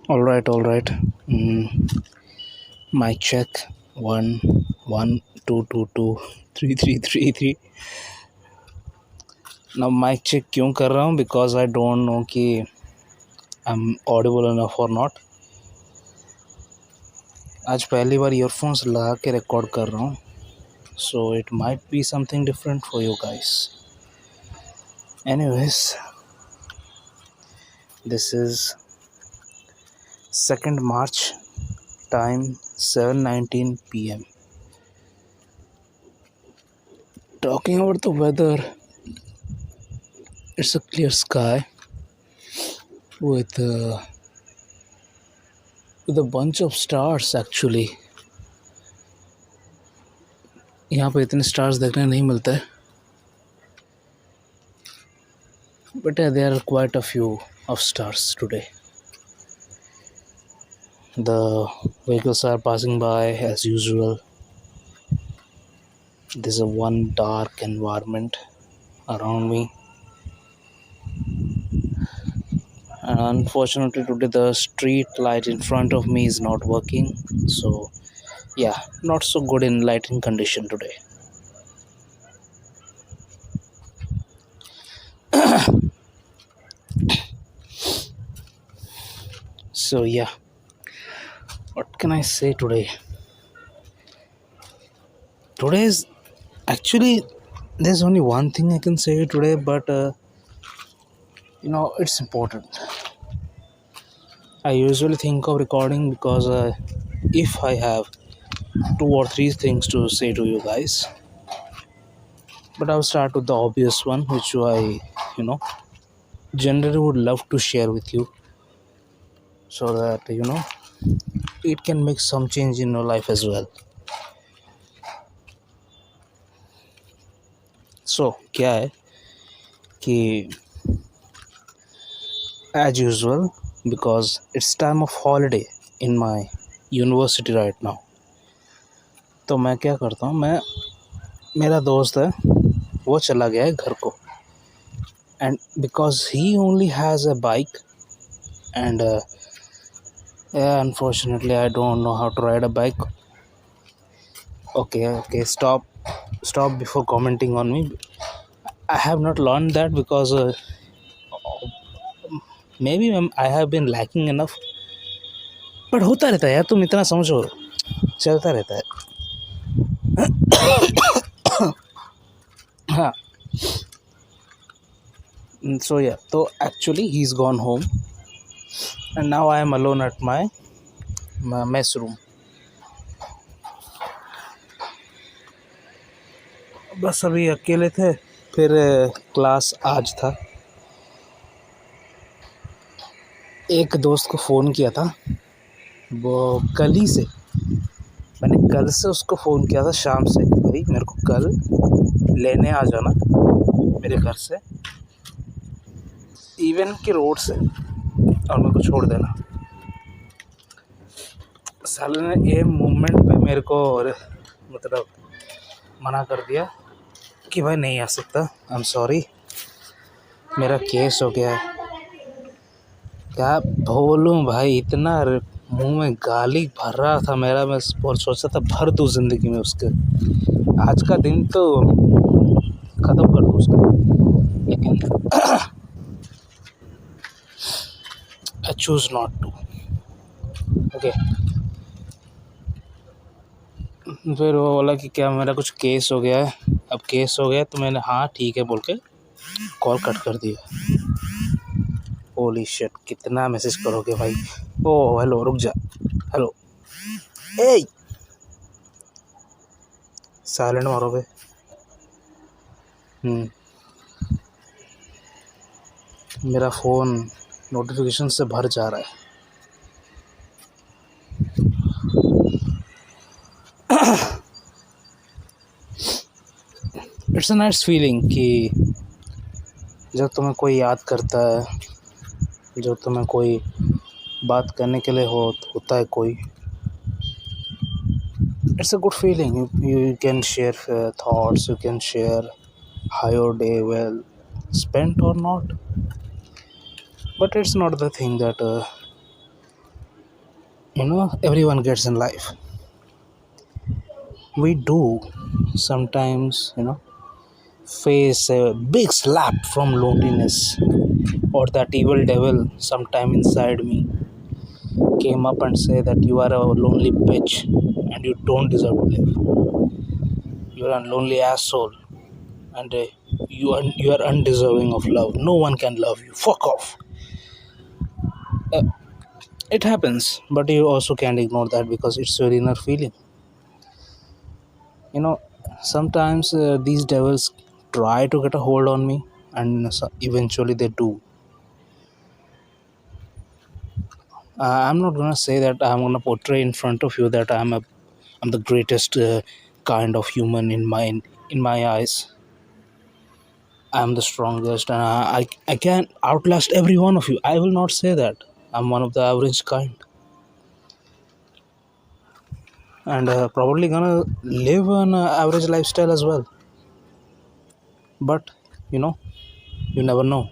All right. Mic check. One, one, two, two, two, three, three, three, three. Now mic check क्यों कर रहा हूँ? Because I don't know कि I'm audible enough or not. आज पहली बार earphones लगा के रिकॉर्ड कर रहा हूँ, so it might be something different for you guys. Anyways, this is 2nd March, time 7:19 p.m. Talking about the weather, it's a clear sky with a bunch of stars actually. यहाँ पे इतने stars देखने नहीं मिलते, but there are quite a few of stars today. The vehicles are passing by as usual. There's a one dark environment around me, and unfortunately today the street light in front of me is not working, so yeah, not so good in lighting condition today. So yeah, what can I say today? Today is actually, there's only one thing I can say today, but it's important. I usually think of recording because if I have 2 or 3 things to say to you guys, but I'll start with the obvious one, which I generally would love to share with you, so that it can make some change in your life as well. So क्या है कि as usual, because it's time of holiday in my university right now, तो मैं क्या करता हूँ, मेरा दोस्त है, वो चला गया है घर को, and because he only has a bike, and yeah, unfortunately I don't know how to ride a bike. Okay, stop before commenting on me. I have not learned that because maybe I have been lacking enough, but होता रहता है यार, तुम इतना समझो, चलता रहता है. हाँ, so yeah, so actually he's gone home and now I am alone at my mess room. बस अभी अकेले थे, फिर क्लास आज था. एक दोस्त को फ़ोन किया था, वो कल ही से, मैंने कल से उसको फ़ोन किया था शाम से, भाई मेरे को कल लेने आ जाना मेरे घर से, इवन के रोड से, और मेरे को छोड़ देना. साले ने ए मोमेंट पे मेरे को मतलब मना कर दिया कि भाई नहीं आ सकता, आई एम सॉरी, मेरा केस हो गया है. क्या बोलूँ भाई, इतना मुंह में गाली भर रहा था मेरा, मैं और सोचा था भर दूँ ज़िंदगी में उसके, आज का दिन तो ख़त्म कर दूँ उसका, लेकिन I choose not to. Okay, फिर वो बोला कि क्या मेरा कुछ केस हो गया है. अब केस हो गया तो मैंने हाँ ठीक है बोल के कॉल कट कर दिया. होली शिट, कितना मैसेज करोगे भाई. ओ हेलो, रुक जा, हेलो, ए साइलेंट मारोगे. मेरा फ़ोन नोटिफिकेशन से भर जा रहा है. इट्स अ नाइस फीलिंग कि जब तुम्हें कोई याद करता है, जब तुम्हें कोई बात करने के लिए होता है कोई, it's a good feeling. You can share thoughts, you can share how your day well spent or not, but it's not the thing that Everyone gets in life. We do sometimes, face a big slap from loneliness, or that evil devil sometime inside me came up and say that you are a lonely bitch and you don't deserve to live. You're a lonely asshole, and you are undeserving of love. No one can love you. Fuck off. Uh, it happens, but you also can't ignore that because it's your inner feeling. You know, sometimes these devils try to get a hold on me, and eventually they do. I'm not gonna say that I'm gonna portray in front of you that I'm the greatest kind of human in my eyes. I'm the strongest, and I can outlast every one of you. I will not say that. I'm one of the average kind, and probably gonna live an average lifestyle as well. But you know, you never know,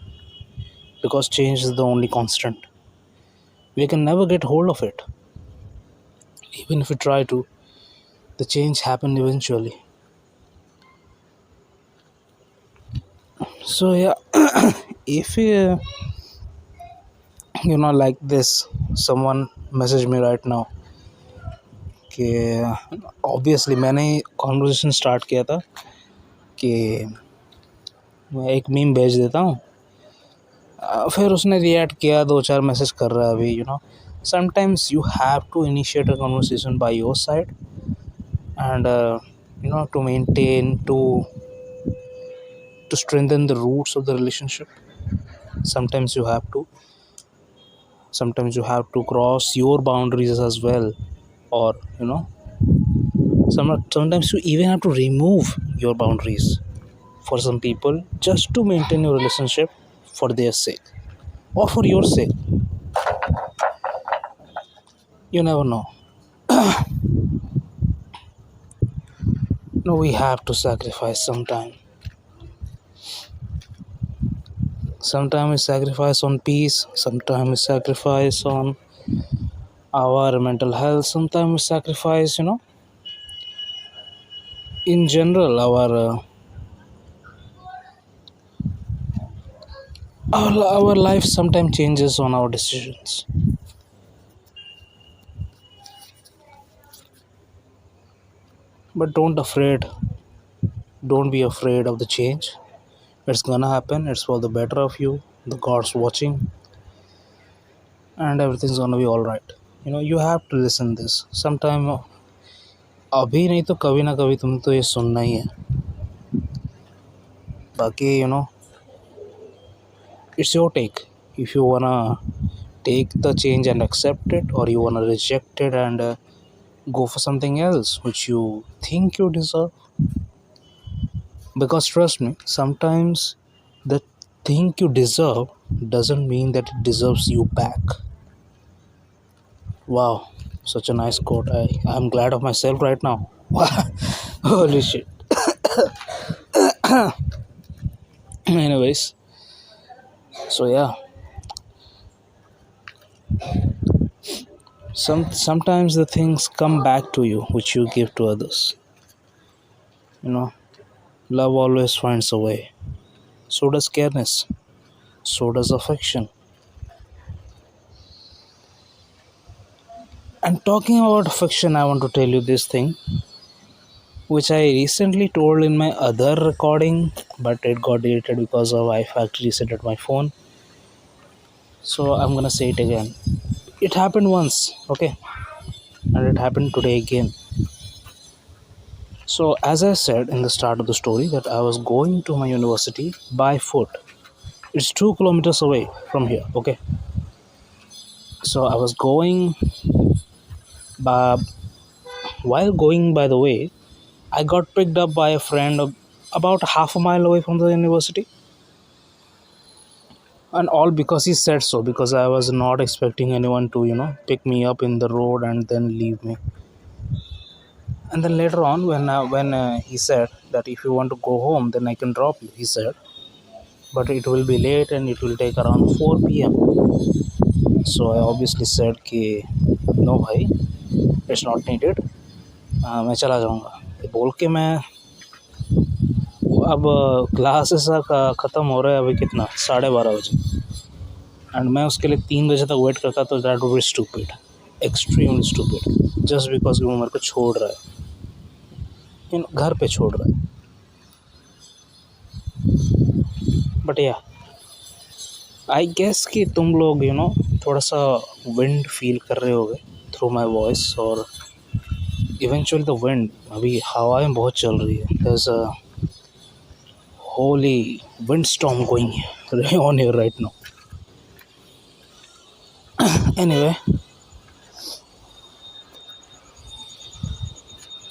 because change is the only constant. We can never get hold of it, even if we try to. The change happen eventually. So yeah, if like this, someone message me right now कि obviously मैंने conversation start किया था कि मैं एक meme भेज देता हूँ, फिर उसने रिएक्ट किया, दो चार मैसेज कर रहा है अभी. Sometimes you have to initiate a conversation by your side and to maintain to strengthen the roots of the relationship. Sometimes you have to cross your boundaries as well, or sometimes you even have to remove your boundaries for some people just to maintain your relationship for their sake or for your sake. You never know. No, we have to sacrifice sometime. Sometimes we sacrifice on peace, sometimes we sacrifice on our mental health, sometimes we sacrifice, in general, our life sometimes changes on our decisions. But don't be afraid of the change. It's gonna happen. It's for the better of you. The God's watching, and everything's gonna be all right. You have to listen this sometime. अभी नहीं तो कभी ना कभी तुम तो ये सुनना ही है. बाकी it's your take. If you wanna take the change and accept it, or you wanna reject it and go for something else which you think you deserve. Because trust me, sometimes the thing you deserve doesn't mean that it deserves you back. Wow, such a nice quote. I'm glad of myself right now. Holy shit. Anyways, so yeah, sometimes the things come back to you which you give to others. Love always finds a way. So does careness. So does affection. And talking about affection, I want to tell you this thing, which I recently told in my other recording, but it got deleted because of I factory resetted my phone. So I'm gonna say it again. It happened once, okay, and it happened today again. So as I said in the start of the story, that I was going to my university by foot. It's 2 kilometers away from here, okay. So I was going by, while going by the way, I got picked up by a friend about half a mile away from the university. And all because he said so, because I was not expecting anyone to pick me up in the road and then leave me. And then later on, when he said that if you want to go home, then I can drop you, he said, but it will be late and it will take around 4 p.m. So I obviously said, okay, no भाई, it's not needed, मैं चला जाऊँगा। बोल के मैं अब classes ख़त्म हो रहा है, अभी कितना 12:30 बजे, एंड मैं उसके लिए 3 बजे तक वेट करता, तो that would be stupid, extremely stupid, just because कि वो मेरे को छोड़ रहा है, घर पे छोड़ रहा है। बट या आई गेस कि तुम लोग थोड़ा सा विंड फील कर रहे होगे थ्रू माई वॉइस, और इवेंचुअली द विंड, अभी हवाएं बहुत चल रही है, there is a holy wind storm going on here right now. Anyway,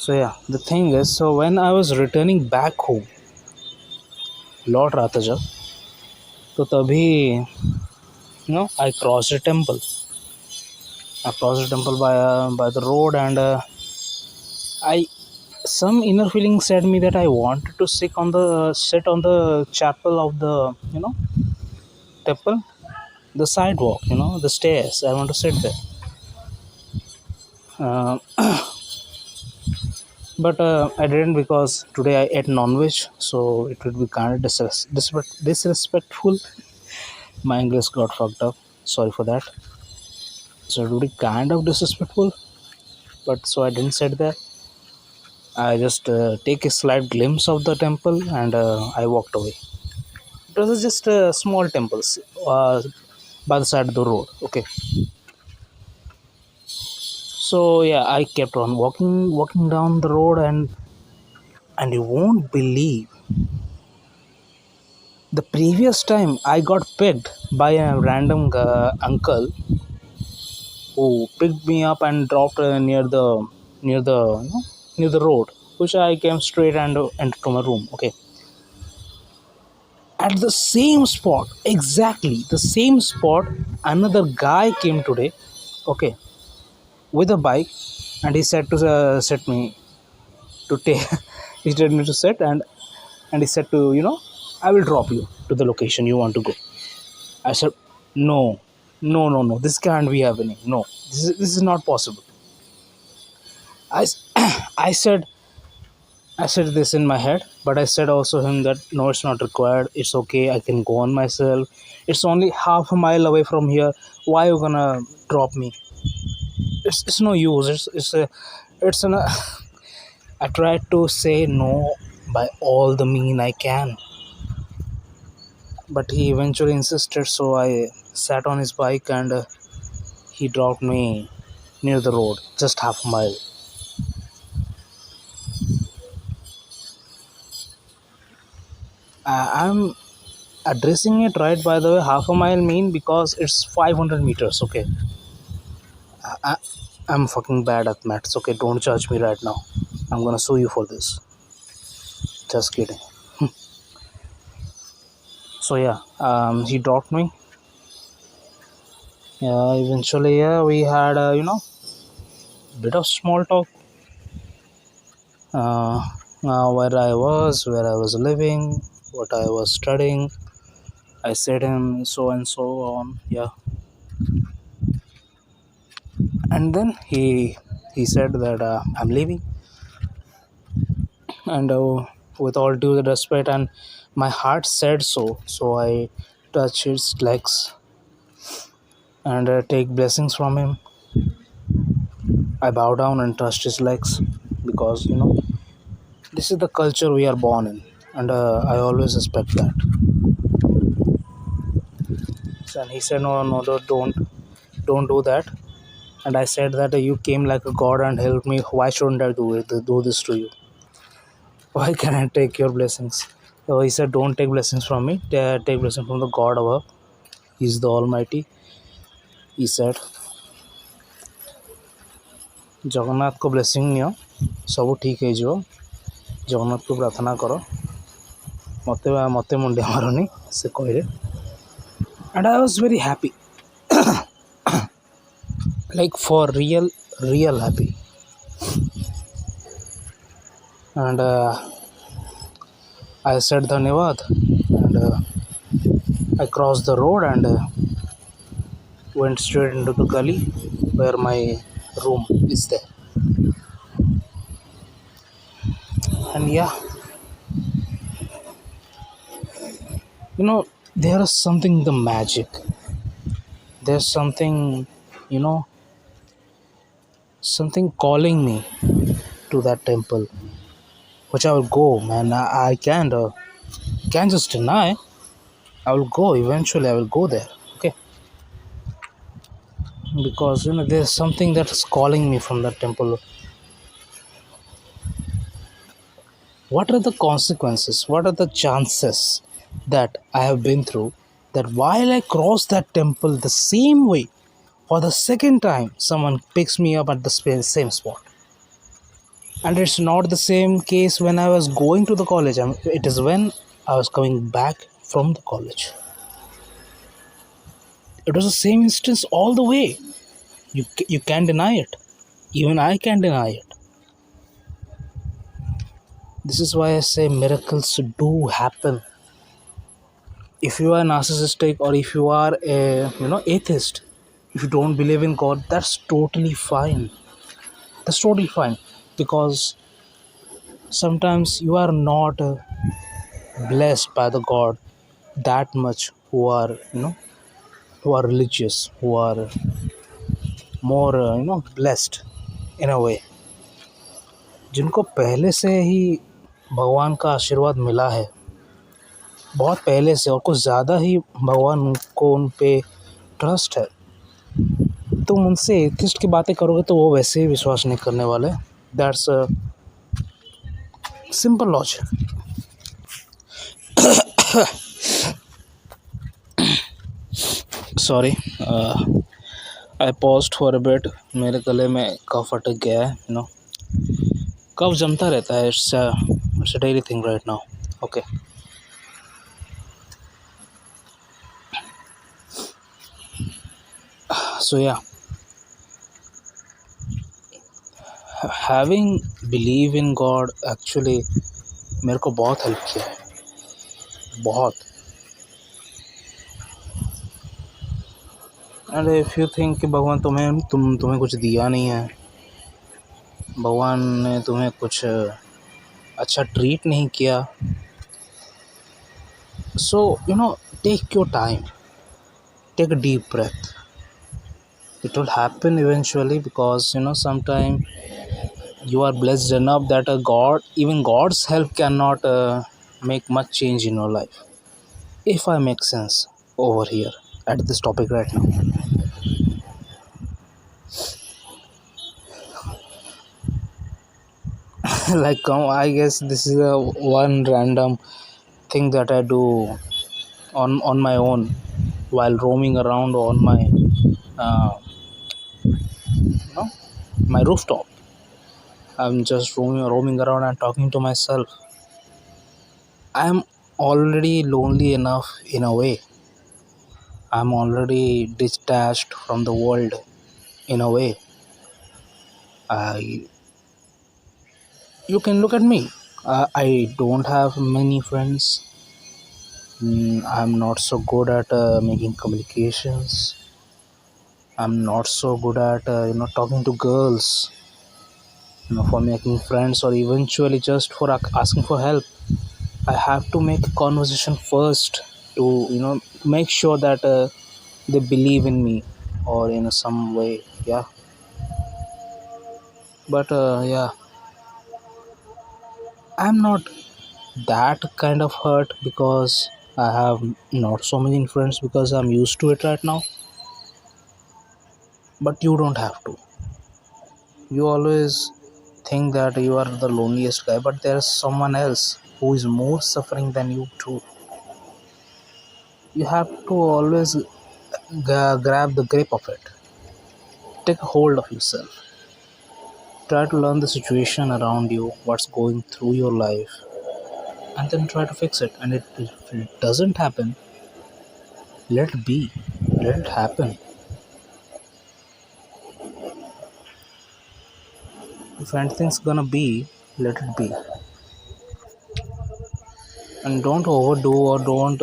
so yeah, the thing is, so when I was returning back home, लौट रहा था जब, तो तभी I crossed a temple. I crossed a temple by the road, and I some inner feeling said me that I wanted to sit on the chapel of the temple, the sidewalk, the stairs. I want to sit there. Uh, but I didn't, because today I ate non-veg, so it would be kind of disrespectful. My English got fucked up, sorry for that. So it would be kind of disrespectful, but so I didn't sit there. I just take a slight glimpse of the temple, and I walked away. It was just a small temple by the side of the road, okay. So yeah, I kept on walking down the road, and you won't believe, the previous time I got picked by a random uncle who picked me up and dropped near the near the near the road, which I came straight and entered to my room, okay. At the same spot, exactly the same spot, another guy came today, okay, with a bike, and he said to set me to take he told me to set, and he said to I will drop you to the location you want to go. I said, no, no, no, no, this can't be happening, no, this is not possible. I, I said this in my head, but I said also him that no, it's not required, it's okay, I can go on myself, it's only half a mile away from here, why are you gonna drop me? It's no use, it's an I tried to say no by all the mean I can, but he eventually insisted, so I sat on his bike, and he dropped me near the road, just half a mile. I'm addressing it right, by the way, half a mile mean because it's 500 meters, okay. I'm fucking bad at maths, okay, don't judge me right now, I'm gonna sue you for this, just kidding. So yeah, he dropped me. Eventually, yeah, we had bit of small talk, where I was living, what I was studying. I said him so and so on, yeah. And then he said that I'm leaving, and with all due respect, and my heart said so I touched his legs and take blessings from him. I bow down and touched his legs, because this is the culture we are born in, and I always respect that. And he said, no, no, don't do that. And I said that you came like a god and helped me, why shouldn't I do this to you? Why can I take your blessings? So he said, don't take blessings from me, take blessings from the God above. He's the Almighty. He said, Jagannath को blessing neo, सब ठीक है जो जगन्नाथ को प्रार्थना करो, मते मुंडिया मारनी से कहले. And I was very happy, like for real happy. And I said dhanyavad, and I crossed the road and went straight into the gully where my room is there. And yeah, there is something, the magic. There's something, you know, something calling me to that temple, which I will go, man. I can't just deny. I will go eventually. I will go there. Okay, because there's something that is calling me from that temple. What are the consequences? What are the chances that I have been through that while I cross that temple the same way for the second time, someone picks me up at the same spot? And it's not the same case when I was going to the college. It is when I was coming back from the college. It was the same instance all the way. You can't deny it. Even I can't deny it. This is why I say miracles do happen. If you are narcissistic, or if you are a atheist, if you don't believe in God, that's totally fine. That's totally fine, because sometimes you are not blessed by the God that much, who are religious, who are more blessed in a way, जिनको पहले से ही भगवान का आशीर्वाद मिला है, बहुत पहले से, और कुछ ज़्यादा ही भगवान को उन पे ट्रस्ट है। तुम उनसे एथिस्ट की बातें करोगे तो वो वैसे ही विश्वास नहीं करने वाले। That's a simple logic. Sorry, I paused for a bit. मेरे गले में कफ अटक गया है, कफ जमता रहता है। It's a daily thing right now. Okay, so yeah, having believe in God actually मेरे को बहुत हेल्प किया है, बहुत। एंड इफ़ यू थिंक कि भगवान तुम्हें कुछ दिया नहीं है, भगवान ने तुम्हें कुछ अच्छा ट्रीट नहीं किया, so take your time, take a deep breath. It will happen eventually, because sometime you are blessed enough that even God's help cannot make much change in your life, if I make sense over here at this topic right now. Like, I guess this is a one random thing that I do on my own while roaming around on my uh, my rooftop. I'm just roaming around and talking to myself. I'm already lonely enough in a way. I'm already detached from the world in a way. You can look at me. I don't have many friends. I'm not so good at making communications. I'm not so good at talking to girls, for making friends, or eventually just for asking for help. I have to make a conversation first to make sure that they believe in me, or in some way. Yeah, but yeah, I'm not that kind of hurt, because I have not so many friends, because I'm used to it right now. But you don't have to. You always think that you are the loneliest guy, but there's someone else who is more suffering than you too. You have to always grab the grip of it. Take a hold of yourself. Try to learn the situation around you, what's going through your life, and then try to fix it. And if it doesn't happen, let it be. Let it happen. If anything's gonna be, let it be. And don't overdo, or don't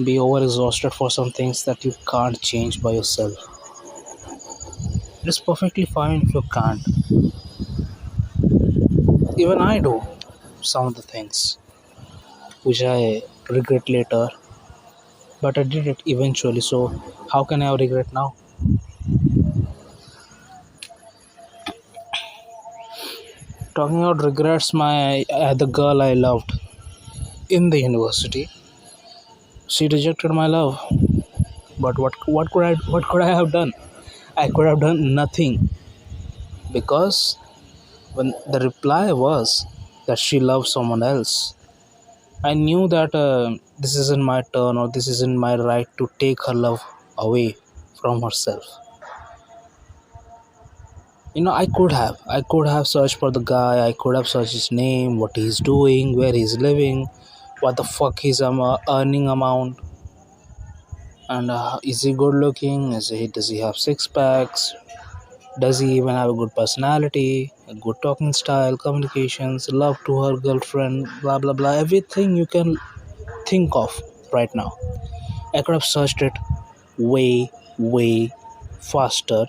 be over exhausted for some things that you can't change by yourself. It's perfectly fine if you can't. Even I do some of the things which I regret later, but I did it eventually. So how can I regret now? Talking about regrets, my the girl I loved in the university, she rejected my love. But what could I have done? I could have done nothing, because when the reply was that she loved someone else, I knew that this isn't my turn, or this isn't my right to take her love away from herself. I could have searched for the guy. I could have searched his name, what he's doing, where he's living, what the fuck his earning amount, and is he good looking? Does he have six packs? Does he even have a good personality, a good talking style, communications, love to her girlfriend, blah blah blah, everything you can think of right now. I could have searched it way, way faster